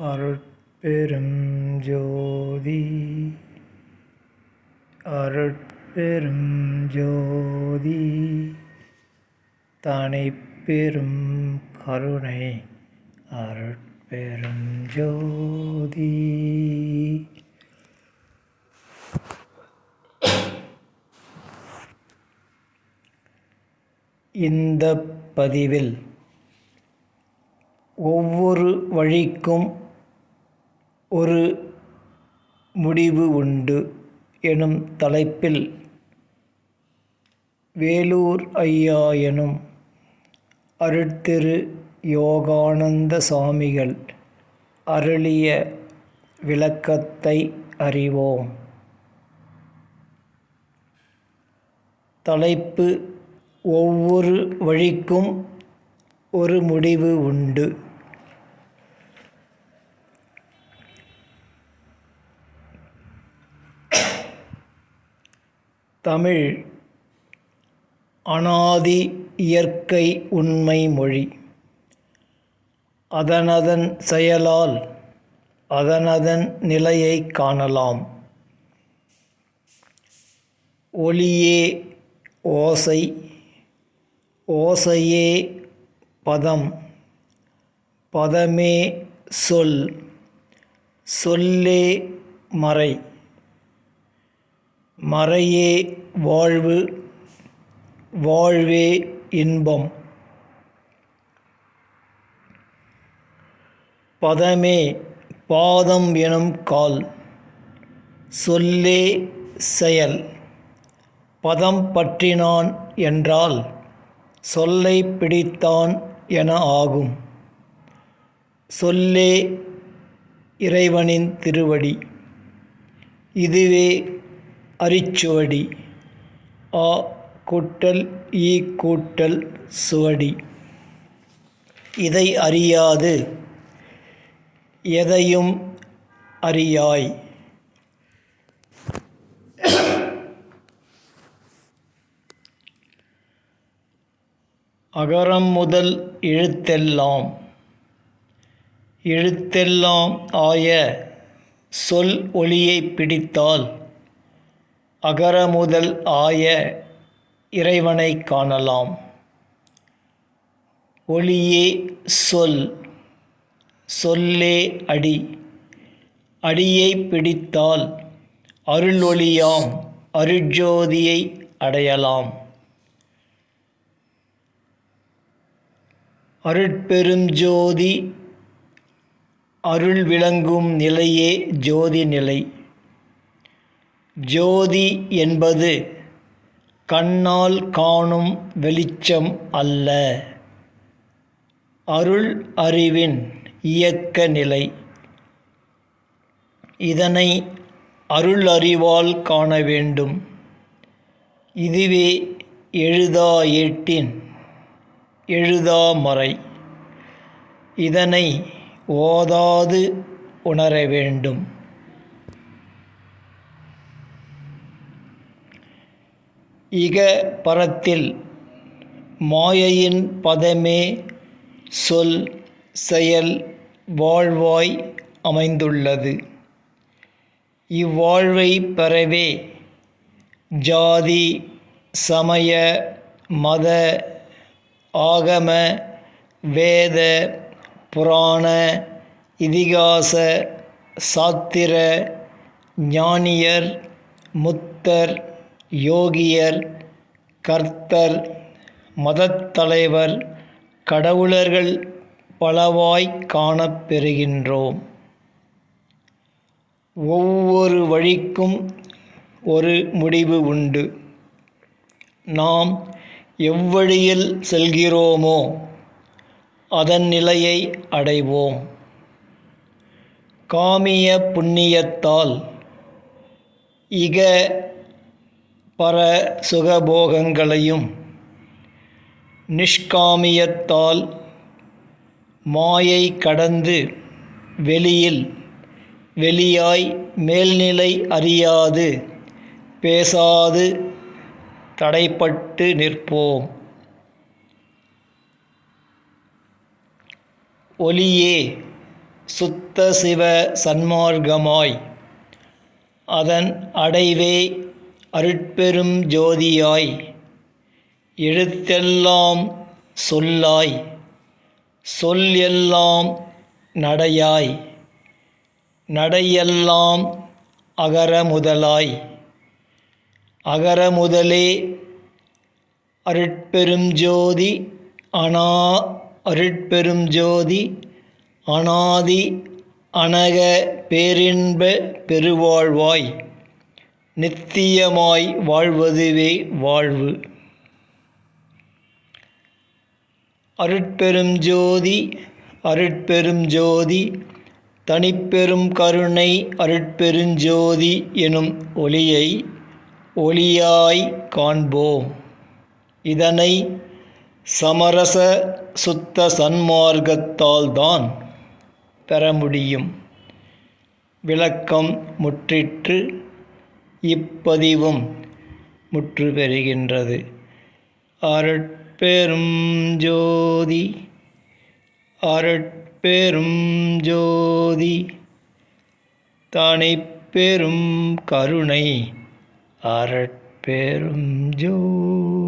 அருட்பெரும் ஜோதி அருட்பெரும் ஜோதி தனிப்பெரும் கருணை அருட்பெரும் ஜோதி. இந்த பதிவில் ஒவ்வொரு வழிக்கும் ஒரு முடிவு உண்டு எனும் தலைப்பில் வேலூர் ஐயா எனும் அருட்திரு யோகானந்த சாமிகள் அருளிய விளக்கத்தை அறிவோம். தலைப்பு: ஒவ்வொரு வழிக்கும் ஒரு முடிவு உண்டு. தமிழ் அனாதி இயற்கை உண்மை மொழி. அதனதன் செயலால் அதனதன் நிலையை காணலாம். ஒலியே ஓசை, ஓசையே பதம், பதமே சொல், சொல்லே மறை, மறையே வாழ்வு, வாழ்வே இன்பம். பதமே பாதம் எனும் கால், சொல்லே செயல். பதம் பற்றினான் என்றால் சொல்லை பிடித்தான் என ஆகும். சொல்லே இறைவனின் திருவடி. இதுவே அரிச்சுவடி. ஆ கூட்டல் ஈ கூட்டல் சுவடி. இதை அறியாது எதையும் அறியாய். அகரம் முதல் எழுத்தெல்லாம், எழுத்தெல்லாம் ஆய சொல் ஒளியை பிடித்தால் அகர முதல் ஆய இறைவனை காணலாம். ஒளியே சொல், சொல்லே அடி. அடியை பிடித்தால் அருள் ஒளியாம் அருட்ஜோதியை அடையலாம். அருட்பெரும் ஜோதி அருள் விளங்கும் நிலையே ஜோதி நிலை. ஜோதி என்பது கண்ணால் காணும் வெளிச்சம் அல்ல, அருள் அறிவின் இயக்க நிலை. இதனை அருள் அறிவால் காண வேண்டும். இதுவே எழுதா ஏட்டின் எழுதா மறை. இதனை ஓதாது உணர வேண்டும். இக பரத்தில் மாயையின் பதமே சொல், செயல், வாழ்வாய் அமைந்துள்ளது. இவ்வாழ்வை பெறவே ஜாதி, சமய, மத, ஆகம, வேத, புராண, இதிகாச, சாத்திர, ஞானியர், முத்தர், யோகியர், கர்த்தர், மதத்தலைவர், கடவுளர்கள் பலவாய்க் காணப்பெறுகின்றோம். ஒவ்வொரு வழிக்கும் ஒரு முடிவு உண்டு. நாம் எவ்வழியில் செல்கிறோமோ அதன் நிலையை அடைவோம். காமிய புண்ணியத்தால் இக பர சுகபோகங்களையும், நிஷ்காமியத்தால் மாயை கடந்து வெளியில் வெளியாய் மேல்நிலை அறியாது பேசாது தடைப்பட்டு நிற்போம். ஒலியே சுத்த சிவ சன்மார்க்கமாய் அதன் அடைவே அருட்பெரும் ஜோதியாய் எழுத்தெல்லாம் சொல்லாய் சொல் எல்லாம் நடையாய் நடையெல்லாம் அகர முதலாய் அகர முதலே அருட்பெரும் ஜோதி அருட்பெரும் ஜோதி அநாதி அனக பேரின்ப பெருவாழ்வாய் நித்தியமாய் வாழ்வதுவே வாழ்வு. அருட்பெரும் ஜோதி அருட்பெரும் ஜோதி தனிப்பெரும் கருணை அருட்பெருஞ்சோதி எனும் ஒளியை ஒளியாய் காண்போம். இதனை சமரச சுத்த சன்மார்க்கத்தால்தான் பெற முடியும். விளக்கம் முற்றிற்று. இப்பதிவும் முற்று பெறுகின்றது. அருட்பெரும் ஜோதி அருட்பெரும் ஜோதி தனிப்பெரும் கருணை அருட்பெரும் ஜோதி.